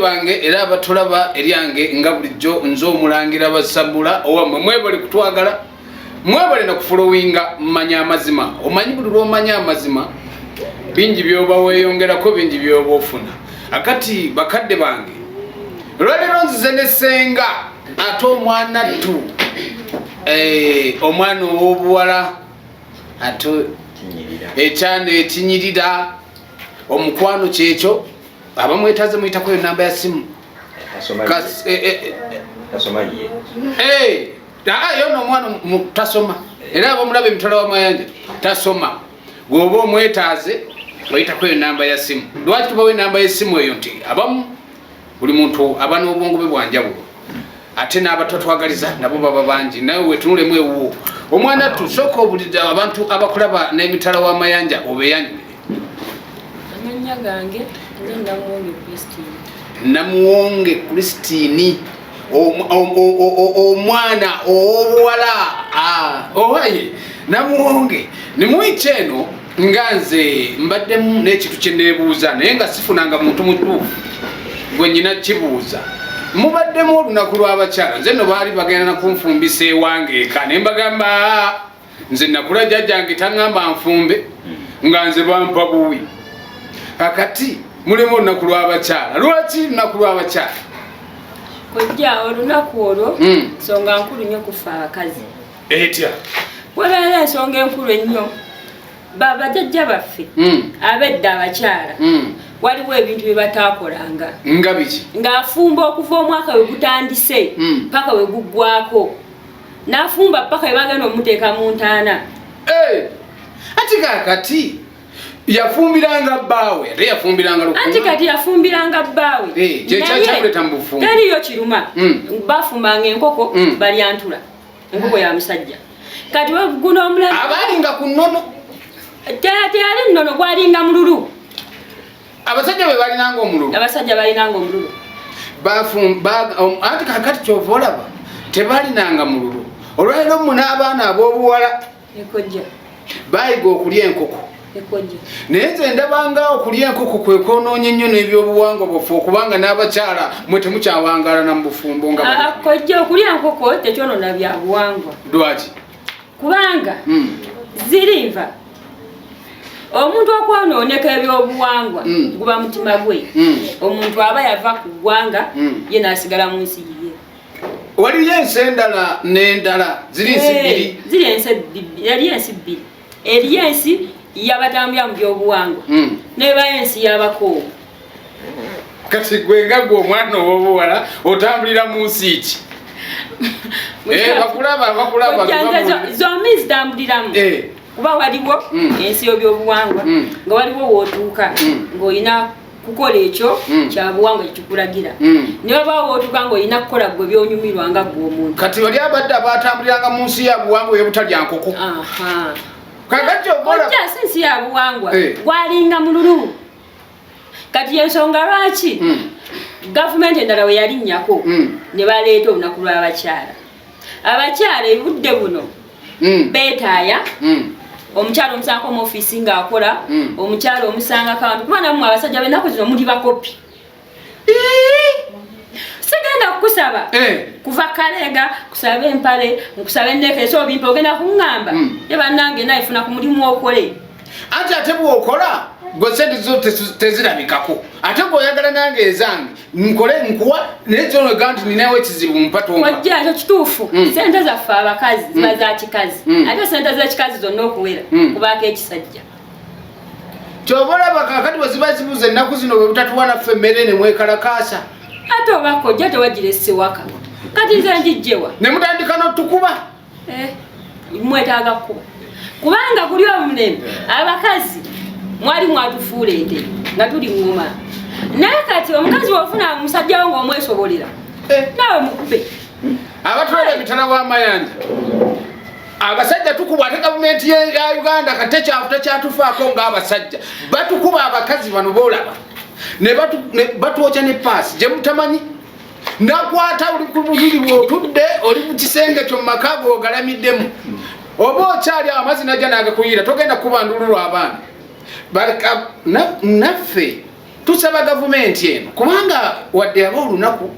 bange era abatulaba eryange nga bulijjo nzo omulangira basabula owamwe mwebale kutwagala mwebale na kufollowinga manya amazima omanyi buli lwomanya amazima bingi byoba weeyongerako bingi byoba ofuna akati bakadde bange lwalero nzize nesenga ate omwana ttu omwana ow'obuwala ate ekyana ekinyirira omukwano kyekyo abamwetaze muyitako yo namba ya simu yono omwana tasoma era abamulaba emitala w'amayanja tasoma gwoba omwetaze bayitako yo namba ya simu lwaki tubawo enamba y'essimu eyo nti abamu buli muntu aba n'obwongo bwe bwanjawulo ate n'abatatwagaliza nabo baba bangi nawe wetunulemu ewuwo omwana tusooka obulira abantu abakulaba n'emitala w'amayanja obeeyanjulire amanya gange Namuwonge Christine omwana owobuwala owaye Namuwonge nimuicheno nganze mbaddemu n'ekintu kye neebuuza naye nga sifunanga muntu mutuufu gwe nyina kibuuza mubaddemu olunaku lw'abakyala nze no baali bagenda nakunfumbisa ewange eka ne mbagamba nze nakula jjajjange taŋŋamba nfumbe nga nze bampa buwi akati mulimu olunaku lw'abakyala lwaki lunaku lw'abakyala kojja olunaku olwo nsonga nkulu nnyo kufa abakazi etya walaala ensonga enkulu ennyo bajjajja baffe abedda abakyala waliwo ebintu bye bataakolanga nga biki ng'afumba okuva omwaka we gutandise paka we guggwako n'afumba paka we bagenda omuteeka mu ntaana ati kakati yafumbiranga bbaawe ate yafumbiranga lukunga anti kati yafumbiranga bbaawe kyekyakyakuleta mu bufumbo teriyo kiruma bafumbanga enkoko balyantula enkoko ya musajja kati guno omulala abaalinga ku nnono teyali nnono gwalinga mululu abasajja be balinanga omululu abasajja balinanga omululu anti kakati kyova olaba tebalinanga mululu olwaliro mu n'abaana ab'obuwala ekojja baayiga okulya enkoko ekojja naye nze ndabanga okulya enkoko kwe kwonoonye nnyo n'ebyobuwangwa bwaffe okubanga n'abakyala mwe temukyawangala na mu bufumbo nga kojja okulya enkoko tekyonoona bya buwangwa lwaki kubanga zirinva omuntu okwonooneka ebyobuwangwa guba mutima gwe omuntu aba yava ku ggwanga ye n'asigala mu nsi yiye waliyo ensi endala n'endala ziri ensi bbiri eri ensi bbiri eri ensi yabatambula mu byobuwangwa neba ensi y'abakoowu kati gwe nga gwe omwana ow'obuwala otambulira mu nsi ki bakulaba zombi zitambuliramu kuba waliwo ensi y'ebyobuwangwa nga waliwo wootuuka ng'olina kukola ekyo kyabuwangwa kyekikulagira ne wabaawo wootuuka ng'olina kukola gwe byonyumirwa nga gwe omuntu kati oli abadde abatambuliranga mu nsi ya buwangwa ebutalya nkoko kojja si nsi ya buwangwa gwalinga mululu kati ensonga lwaki gavumenti endala we yalinnyako ne baleeta olunaku lw'abakyala abakyala ebudde buno beetaaya omukyala omusangako mu ofiisi ng'akola omukyala omusangako abantu kuba nammwe abasajja b'ennaku zino muli bakopi sigenda kukusaba kuva kaleega kusaba empale nkusaba enneekeso obimpa ogenda kuŋŋamba ye bannange naifuna ku mulimu okole anti ate bw'okola gwe sente zo tezirabikako ate bw'oyagala nange ezange nkole nkuwa naye kyonoga nti ninawo ekizibu mpatompa kojja ekyo kituufu sente zaffe abakazi ziba za kikazi ate sente z'ekikazi zonna okuwera kubaako ekisajja kyoba olaba kakati bwe ziba zibuza ennaku zino bwe butatuwa naffe emmere ne mwekalakaasa ate oba kojja tewagira essewaka kati nze njijjewa ne mutandika n'otukuba mwetaaga kuba kubanga kuli omulembe abakazi mwali mwatufuula ente nga tuli ngoma naye kati omukazi wofuna musajjawo ng'omwesobolera nawe mukube abatwala emitala w'amayanja abasajja tukubwa ate gavumenti ya Uganda kate kyafu tekyatufaako ng'abasajja batukuba abakazi bano boolaba ne batwokya ne paasi gye mutamanyi nakwata oli ku buliri bw'otudde oli mu kisenge kyo mu maka go ogalamiddemu oba okyali amazzi najja nagakuyira togenda kuba ndululu abaana naffe tusaba gavumenti eno kubanga wadde aba olunaku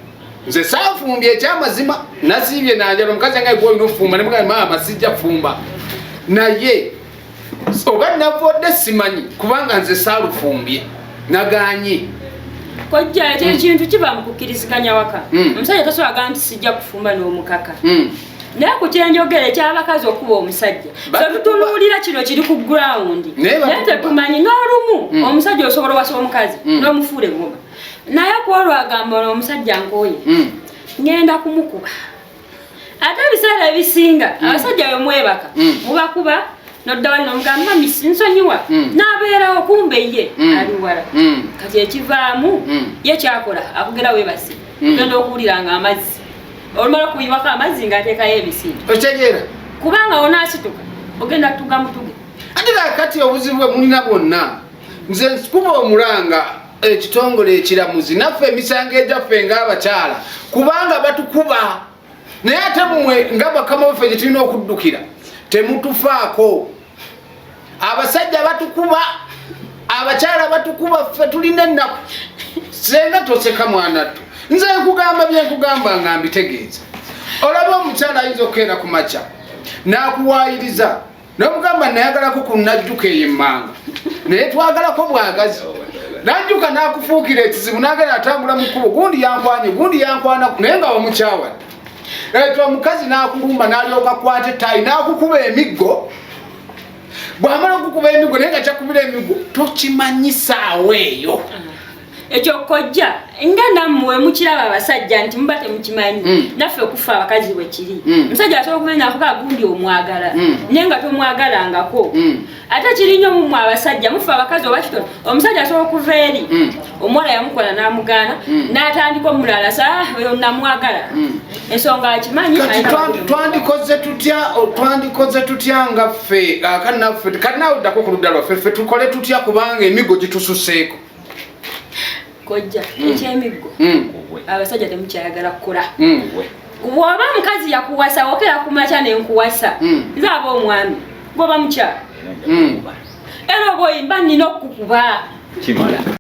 nze saafumbye ekyamazima nasiibye nanjala omukazi nga gwe olina okufumba ne mugamba maama sijja kufumba naye oba navodde simanyi kubanga nze saalufumbye naganye kojja ekyo ekintu kiba mu kukkiriziganya waka omusajja tasobola nti sijja kufumba n'omukaka naye ku kyenjogera ekyabakazi okuba omusajja tutunuulira kino kiri ku ground naye tetumanyi n'olumu omusajja osobola wasa omukazi n'omufuula engoma naye kwolwo agamba omusajja nkooye ngenda kumukuba ate ebiseera ebisinga abasajja bemwebaka mubakuba nodda wali nomugamba nsonyiwa n'abeerawo kumbe ye ali wala kati ekivaamu ye kyakola akugera webasi ogenda okuwuliranga amazzi olumala okuyiwako amazzi ng'ateekayo ebisindu otegeera kubanga onaasituka ogenda kutuga mutuge ate kakati obuzibu bwe mulina bwonna nze kuba omulanga ekitongole ekiramuzi naffe emisango egyaffe ng'abakyala kubanga batukuba naye ate mumwe nga bakama baffe gye tulina okuddukira temutufaako abasajja batukuba abakyala batukuba ffe tulina ennaku senga toseka mwanattu nze nkugamba byenkugamba nga mbitegeeza olaba omukyala ayinza okukenda ku makya n'akuwaayiriza n'omugamba nayagalako ku najjuka eyo emmanga naye twagalako bwagazi najjuka n'akufuukira ekizibu n'agenda atambula mu kkubo gundi yankwanye gundi yankwanaku naye nga wamukyawadde eto omukazi n'akulumba n'alyoka kwata ettayi n'akukuba emiggo bw'amala okukuba emiggo naye nga kyakubira emiggo tokimanyisaawo eyo ekyo kojja nga nammwe mukiraba abasajja nti muba temukimanyi naffe okufa abakazi bwe kiri omusajja asobola okumenya akuga gundi omwagala naye nga tomwagalangako ate kiri nnyo mumwe abasajja mufe abakazi oba kitono omusajja asobola okuva eri omuwala yamukola n'amugaana n'atandika omulala oyo namwagala ensonga akimanyi twandikoze tutya nga ffe kati naawe oddako ku ludda lwaffe ffe tukole tutya kubanga emiggo gitususeeko kojja ekyemiggo abasajja temukyayagala kukola bw'oba mukazi yakuwasa okera kumakya nenkuwasa nze aba omwami bw'oba mukyala era oba oyimba nnina okukuba